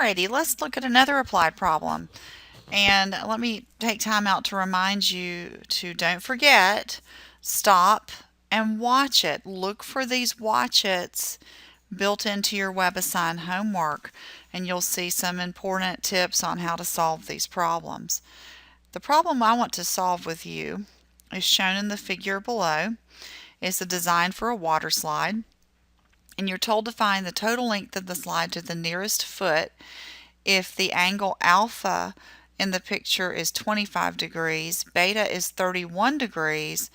Alrighty, let's look at another applied problem. And let me take time out to remind you to don't forget, stop and watch it. Look for these watch it's built into your WebAssign homework, and you'll see some important tips on how to solve these problems. The problem I want to solve with you is shown in the figure below. It's a design for a water slide, and you're told to find the total length of the slide to the nearest foot if the angle alpha in the picture is 25 degrees, beta is 31 degrees,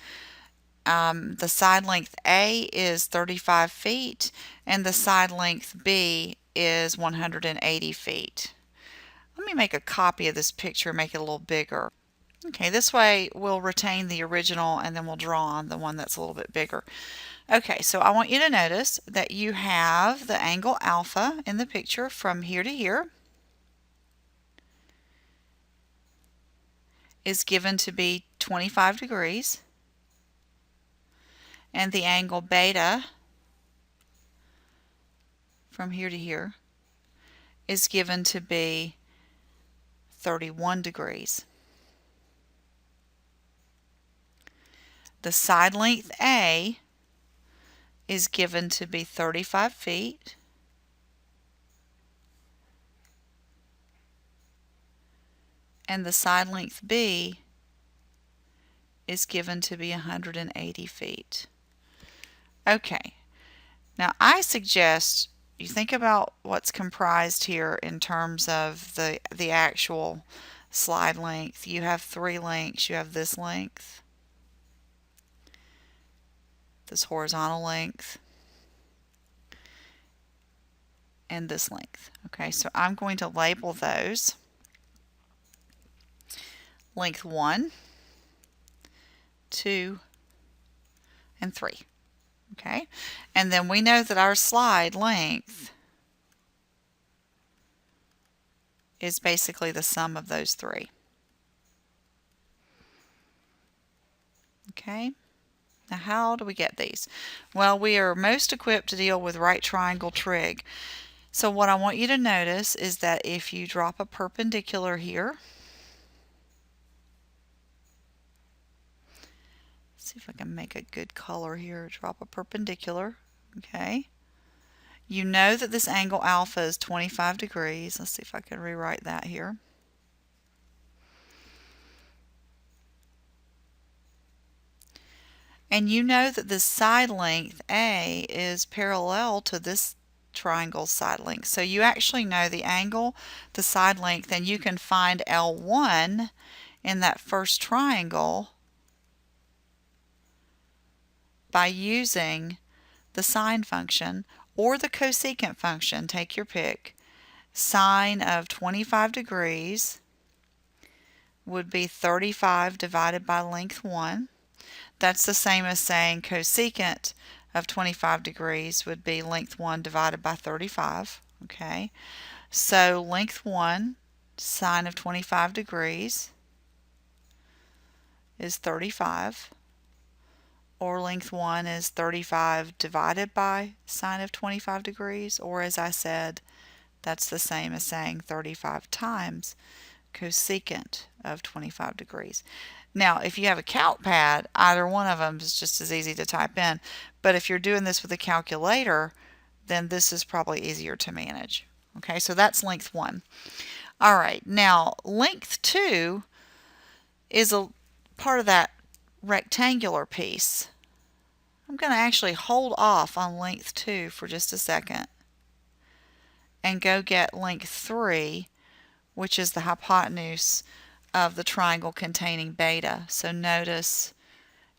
the side length A is 35 feet, and the side length B is 180 feet. Let me make a copy of this picture, make it a little bigger. Okay, this way we'll retain the original and then we'll draw on the one that's a little bit bigger. Okay, so I want you to notice that you have the angle alpha in the picture from here to here is given to be 25 degrees, and the angle beta from here to here is given to be 31 degrees. The side length A is given to be 35 feet, and the side length B is given to be 180 feet. Okay, now I suggest you think about what's comprised here in terms of the actual slide length. You have three lengths. You have this length, this horizontal length, and this length. Okay, so I'm going to label those length 1, 2, and 3. Okay, and then we know that our slide length is basically the sum of those three. Okay, now how do we get these? Well, we are most equipped to deal with right triangle trig. So what I want you to notice is that if you drop a perpendicular here, see if I can make a good color here, drop a perpendicular, okay. You know that this angle alpha is 25 degrees. Let's see if I can rewrite that here. And you know that the side length A is parallel to this triangle side length. So you actually know the angle, the side length, and you can find L1 in that first triangle by using the sine function or the cosecant function. Take your pick. Sine of 25 degrees would be 35 divided by length 1. That's the same as saying cosecant of 25 degrees would be length 1 divided by 35. Okay, so length 1, sine of 25 degrees is 35, or length 1 is 35 divided by sine of 25 degrees, or as I said, that's the same as saying 35 times cosecant of 25 degrees. Now, if you have a calc pad, either one of them is just as easy to type in. But if you're doing this with a calculator, then this is probably easier to manage. Okay, so that's length 1. All right, now length 2 is a part of that rectangular piece. I'm going to actually hold off on length 2 for just a second and go get length 3, which is the hypotenuse of the triangle containing beta. So notice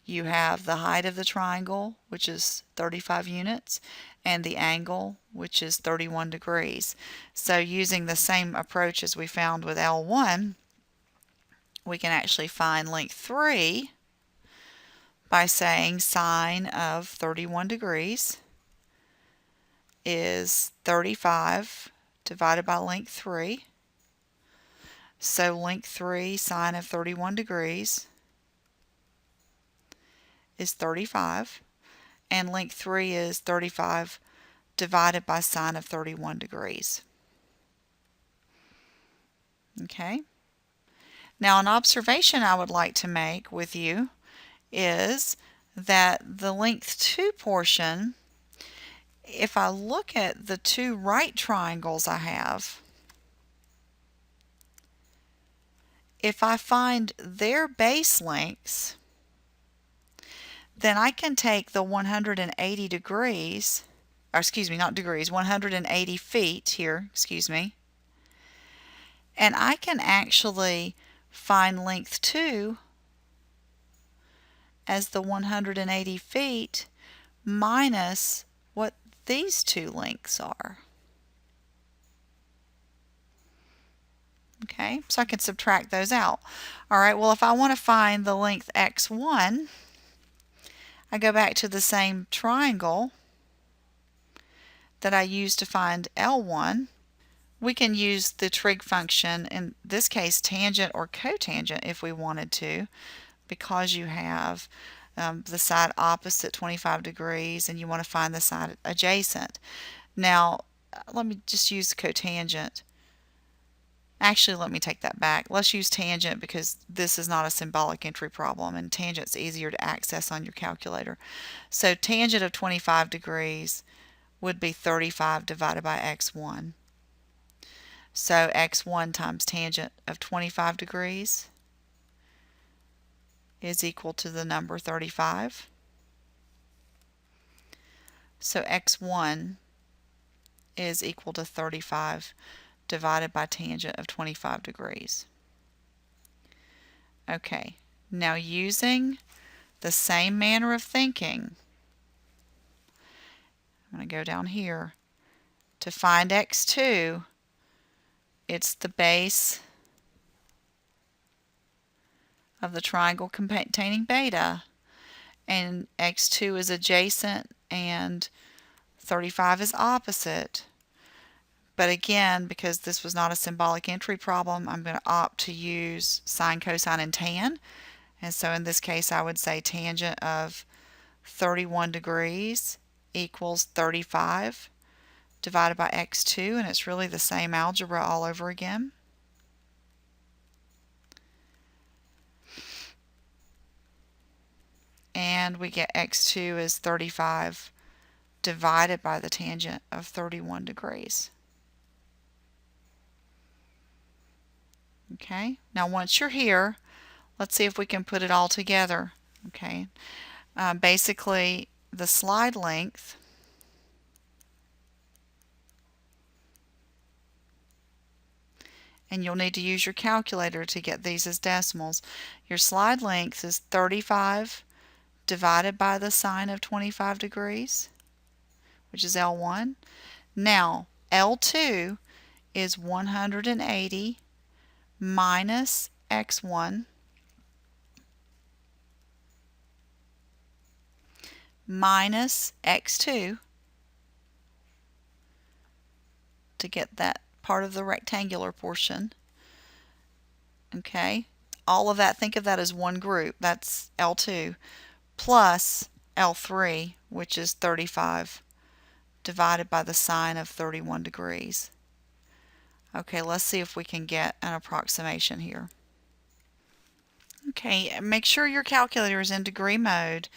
you have the height of the triangle, which is 35 units, and the angle, which is 31 degrees. So using the same approach as we found with L1, we can actually find length 3 by saying sine of 31 degrees is 35 divided by length 3. So length 3 sine of 31 degrees is 35, and length 3 is 35 divided by sine of 31 degrees. Okay. Now, an observation I would like to make with you is that the length 2 portion, if I look at the two right triangles I have, if I find their base lengths, then I can take the 180 degrees, or excuse me, not degrees, 180 feet here, excuse me, and I can actually find length 2 as the 180 feet minus what these two lengths are. Okay, so I can subtract those out. All right, well, if I want to find the length x1, I go back to the same triangle that I used to find L1. We can use the trig function, in this case tangent or cotangent if we wanted to, because you have the side opposite 25 degrees and you want to find the side adjacent. Now, let me just use cotangent. Actually, let me take that back. Let's use tangent because this is not a symbolic entry problem, and tangent's easier to access on your calculator. So tangent of 25 degrees would be 35 divided by x1. So x1 times tangent of 25 degrees is equal to the number 35. So x1 is equal to 35 divided by tangent of 25 degrees. Okay, now using the same manner of thinking, I'm going to go down here. To find x2, it's the base of the triangle containing beta, and x2 is adjacent and 35 is opposite. But again, because this was not a symbolic entry problem, I'm going to opt to use sine, cosine, and tan. And so in this case, I would say tangent of 31 degrees equals 35 divided by x2, and it's really the same algebra all over again. And we get x2 is 35 divided by the tangent of 31 degrees. Okay, now once you're here, let's see if we can put it all together. Okay, basically the slide length and you'll need to use your calculator to get these as decimals. Your slide length is 35 divided by the sine of 25 degrees, which is L1. Now, L2 is 180 minus x1 minus x2 to get that part of the rectangular portion. Okay, all of that, think of that as one group. That's L2 plus L3, which is 35 divided by the sine of 31 degrees. Okay, let's see if we can get an approximation here. Okay, make sure your calculator is in degree mode.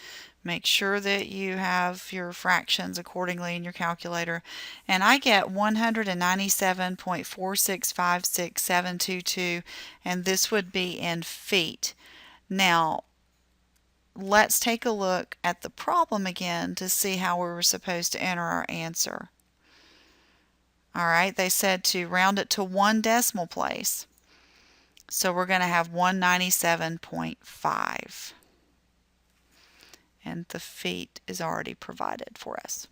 Make sure that you have your fractions accordingly in your calculator. And I get 197.4656722, and this would be in feet. Now, let's take a look at the problem again to see how we were supposed to enter our answer. All right, they said to round it to one decimal place. So we're going to have 197.5. And the feet is already provided for us.